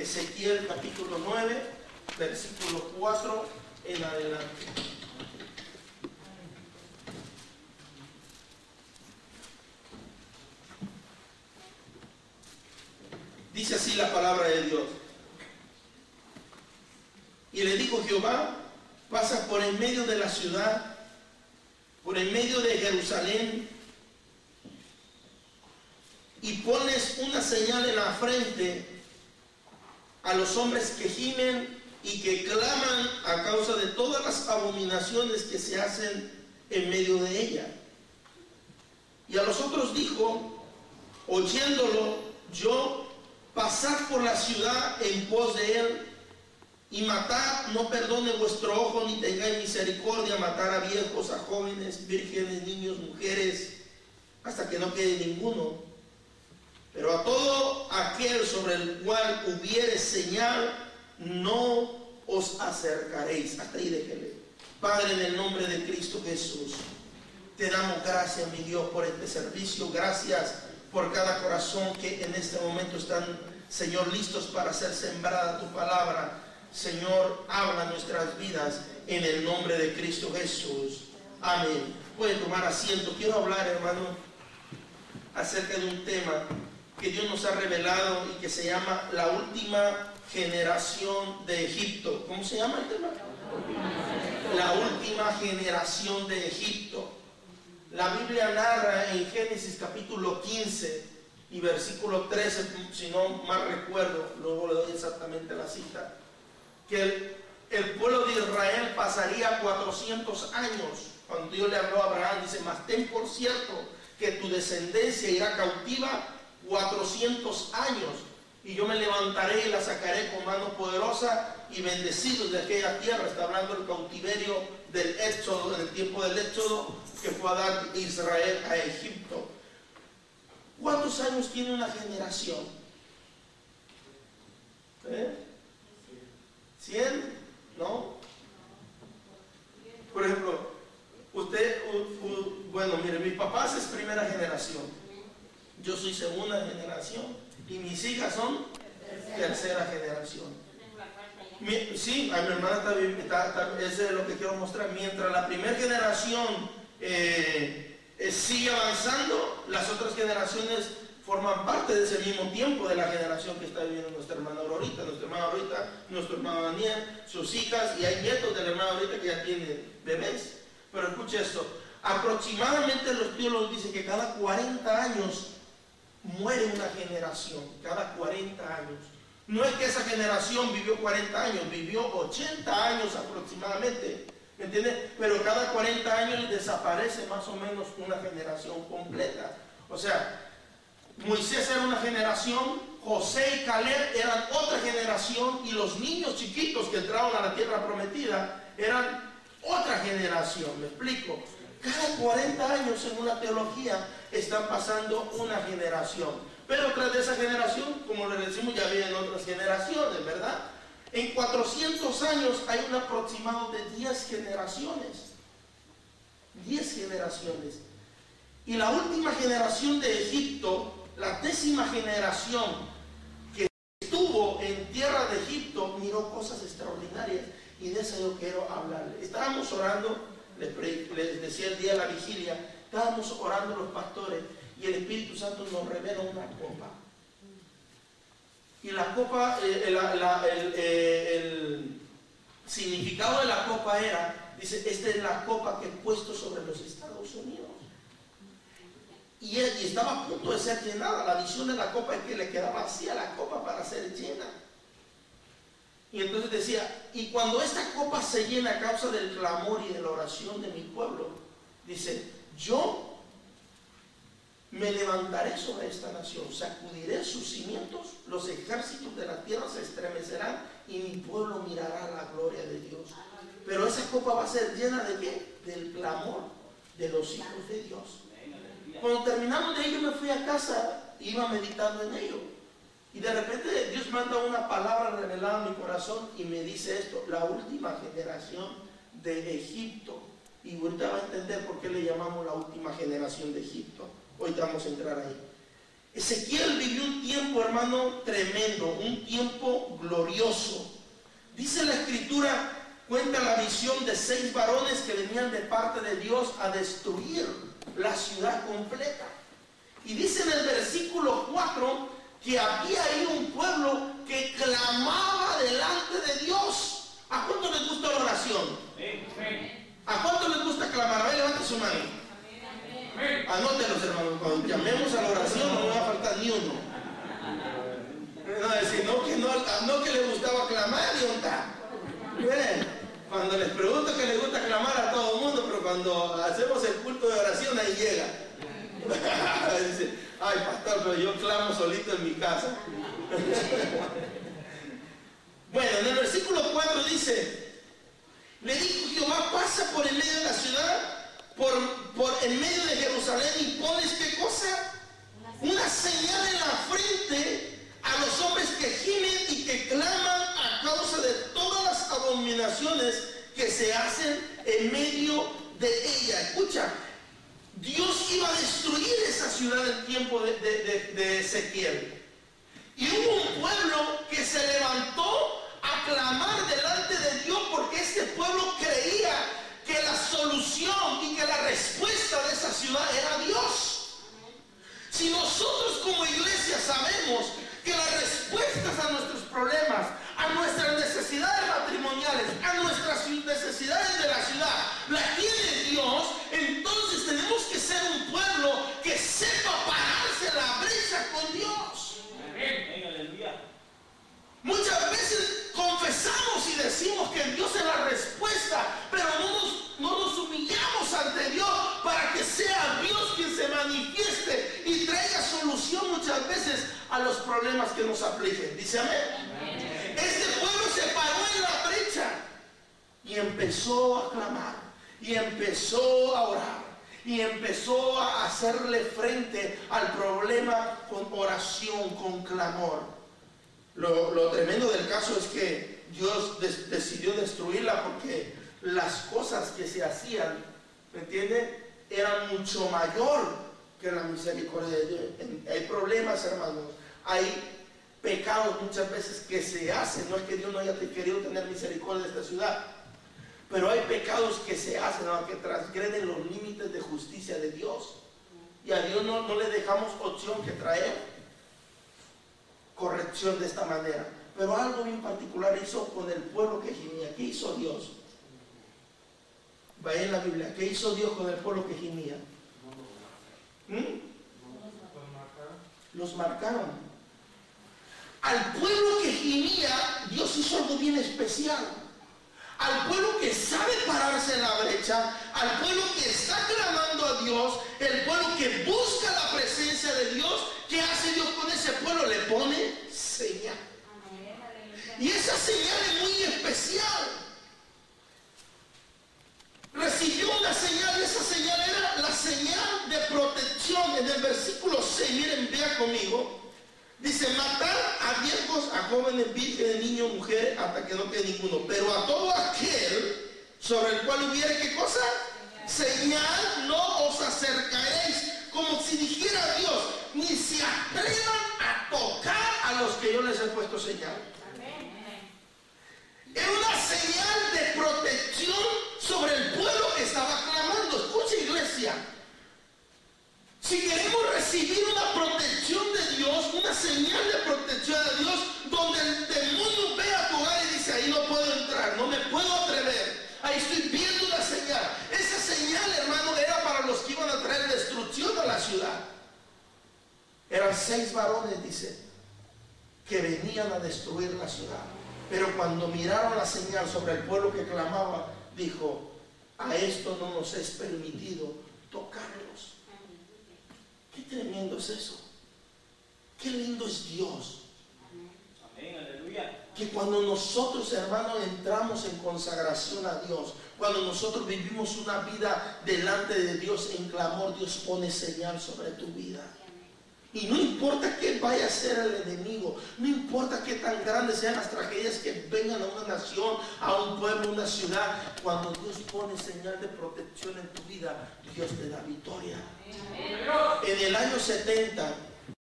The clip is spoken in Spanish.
Ezequiel capítulo 9, versículo 4 en adelante. Dice así la palabra de Dios. Y le dijo Jehová: pasa por en medio de la ciudad, por en medio de Jerusalén, y pones una señal en la frente a los hombres que gimen y que claman a causa de todas las abominaciones que se hacen en medio de ella. Y a los otros dijo, oyéndolo yo: pasad por la ciudad en pos de él, y matad, no perdone vuestro ojo, ni tengáis misericordia, matar a viejos, a jóvenes, vírgenes, niños, mujeres, hasta que no quede ninguno. Pero a todo aquel sobre el cual hubiere señal, no os acercaréis. Hasta ahí déjele. Padre, en el nombre de Cristo Jesús, te damos gracias, mi Dios, por este servicio. Gracias por cada corazón que en este momento están, Señor, listos para ser sembrada tu palabra. Señor, habla nuestras vidas en el nombre de Cristo Jesús. Amén. Puede tomar asiento. Quiero hablar, hermano, acerca de un tema que Dios nos ha revelado y que se llama la última generación de Egipto. ¿Cómo se llama el tema? La última generación de Egipto. La Biblia narra en Génesis capítulo 15 y versículo 13, si no mal recuerdo, luego le doy exactamente la cita, que el pueblo de Israel pasaría 400 años. Cuando Dios le habló a Abraham, dice: mas ten por cierto que tu descendencia irá cautiva 400 años, y yo me levantaré y la sacaré con mano poderosa, y bendecidos de aquella tierra. Está hablando del cautiverio del Éxodo, en el tiempo del Éxodo que fue a dar Israel a Egipto. ¿Cuántos años tiene una generación? ¿100? ¿No? Por ejemplo, bueno, mire, mis papás es primera generación, yo soy segunda generación, y mis hijas son tercera generación. Sí, a mi hermana está bien, eso es lo que quiero mostrar. Mientras la primera generación sigue avanzando, las otras generaciones forman parte de ese mismo tiempo de la generación que está viviendo nuestra hermana Aurorita, nuestro hermano Daniel, sus hijas, y hay nietos de la hermana Aurorita que ya tienen bebés. Pero escuche esto, aproximadamente los teólogos dicen que cada 40 años muere una generación, cada 40 años. No es que esa generación vivió 40 años, vivió 80 años aproximadamente, ¿me entiendes? Pero cada 40 años desaparece más o menos una generación completa. O sea, Moisés era una generación, José y Caleb eran otra generación, y los niños chiquitos que entraron a la tierra prometida eran otra generación. ¿Me explico? Cada 40 años en una teología están pasando una generación. Pero tras de esa generación, como le decimos, ya vienen otras generaciones, ¿verdad? En 400 años hay un aproximado de 10 generaciones. 10 generaciones. Y la última generación de Egipto, la 10ª generación que estuvo en tierra de Egipto, miró cosas extraordinarias, y de eso yo quiero hablarles. Estábamos orando, les decía el día de la vigilia, estábamos orando los pastores, y el Espíritu Santo nos revela una copa. Y la copa, el significado de la copa era, dice, esta es la copa que he puesto sobre los Estados Unidos. Y estaba a punto de ser llenada. La visión de la copa es que le quedaba vacía la copa para ser llena. Y entonces decía, y cuando esta copa se llena a causa del clamor y de la oración de mi pueblo, dice, yo me levantaré sobre esta nación, sacudiré sus cimientos, los ejércitos de la tierra se estremecerán, y mi pueblo mirará la gloria de Dios. Pero esa copa va a ser llena ¿de qué? Del clamor de los hijos de Dios. Cuando terminamos de ello, me fui a casa, iba meditando en ello, y de repente Dios manda una palabra revelada en mi corazón y me dice esto: la última generación de Egipto. Y ahorita va a entender por qué le llamamos la última generación de Egipto. Hoy vamos a entrar ahí. Ezequiel vivió un tiempo, hermano, tremendo, un tiempo glorioso. Dice la Escritura, cuenta la visión de 6 varones que venían de parte de Dios a destruir la ciudad completa. Y dice en el versículo 4 que había ahí un pueblo que clamaba delante de Dios. ¿A cuánto les gusta la oración? ¿A cuánto les gusta clamar? A ver, levante su mano. Anótelos, hermanos, cuando llamemos a la oración no me va a faltar ni uno. No decir, no que le gustaba clamar, cuando les pregunto que les gusta clamar a todo el mundo, pero cuando hacemos el culto de oración ahí llega. Dice, ay pastor, pero yo clamo solito en mi casa. Bueno, en el versículo 4 dice, le dijo Jehová, pasa por en medio de la ciudad, por en medio de Jerusalén, y pones ¿qué cosa? Una señal en la frente a los hombres que gimen y que claman a causa de todas las abominaciones que se hacen en medio de ella. Escucha, Dios iba a destruir esa ciudad en el tiempo de Ezequiel. Y hubo un pueblo que se levantó a clamar delante de Dios, porque este pueblo creía que la solución y que la respuesta de esa ciudad era Dios. Si nosotros como iglesia sabemos que las respuestas a nuestros problemas, a nuestras necesidades matrimoniales, a nuestras necesidades de la ciudad, las tiene Dios, entonces tenemos que ser un pueblo que sepa pararse en la brecha con Dios. Aleluya. Muchas veces confesamos y decimos que Dios es la respuesta, pero no nos humillamos ante Dios para que sea Dios quien se manifieste y traiga solución muchas veces a los problemas que nos afligen. Dice amén. Este pueblo se paró en la brecha y empezó a clamar, y empezó a orar, y empezó a hacerle frente al problema con oración, con clamor. Lo tremendo del caso es que Dios decidió destruirla porque las cosas que se hacían, ¿me entiende?, eran mucho mayor que la misericordia de Dios. Hay problemas, hermanos, hay pecados muchas veces que se hacen. No es que Dios no haya querido tener misericordia de esta ciudad, pero hay pecados que se hacen, que transgreden los límites de justicia de Dios, y a Dios no le dejamos opción que traer corrección de esta manera. Pero algo bien particular hizo con el pueblo que gemía. ¿Qué hizo Dios? Vaya en la Biblia, ¿qué hizo Dios con el pueblo que gemía? Los marcaron. Al pueblo que gemía, Dios hizo algo bien especial. Al pueblo que sabe pararse en la brecha, al pueblo que está clamando a Dios, el pueblo que busca la presencia de Dios, ¿qué hace Dios con ese pueblo? Le pone señal. Y esa señal es muy especial. Recibió una señal, y esa señal era la señal de protección. En el versículo 6, miren, vea conmigo. Dice, matar a viejos, a jóvenes, vírgenes, niños, mujeres, hasta que no quede ninguno. Pero a todo aquel sobre el cual hubiera, ¿qué cosa? Señal, no os acercaréis. Como si dijera Dios, ni se atrevan a tocar a los que yo les he puesto señal. Era una señal de protección sobre el pueblo que estaba clamando. Escucha, iglesia. Si queremos recibir una protección de Dios, una señal de protección de Dios, donde el demonio vea tu hogar y dice, ahí no puedo entrar, no me puedo atrever, ahí estoy viendo una señal. Esa señal, hermano, era para los que iban a traer destrucción a la ciudad. Eran 6 varones, dice, que venían a destruir la ciudad. Pero cuando miraron la señal sobre el pueblo que clamaba, dijo, a esto no nos es permitido tocarlos. Qué tremendo es eso. Qué lindo es Dios. Amén, aleluya. Que cuando nosotros, hermanos, entramos en consagración a Dios, cuando nosotros vivimos una vida delante de Dios en clamor, Dios pone señal sobre tu vida. Y no importa qué vaya a ser el enemigo, no importa qué tan grandes sean las tragedias que vengan a una nación, a un pueblo, a una ciudad, cuando Dios pone señal de protección en tu vida, Dios te da victoria. En el año 70,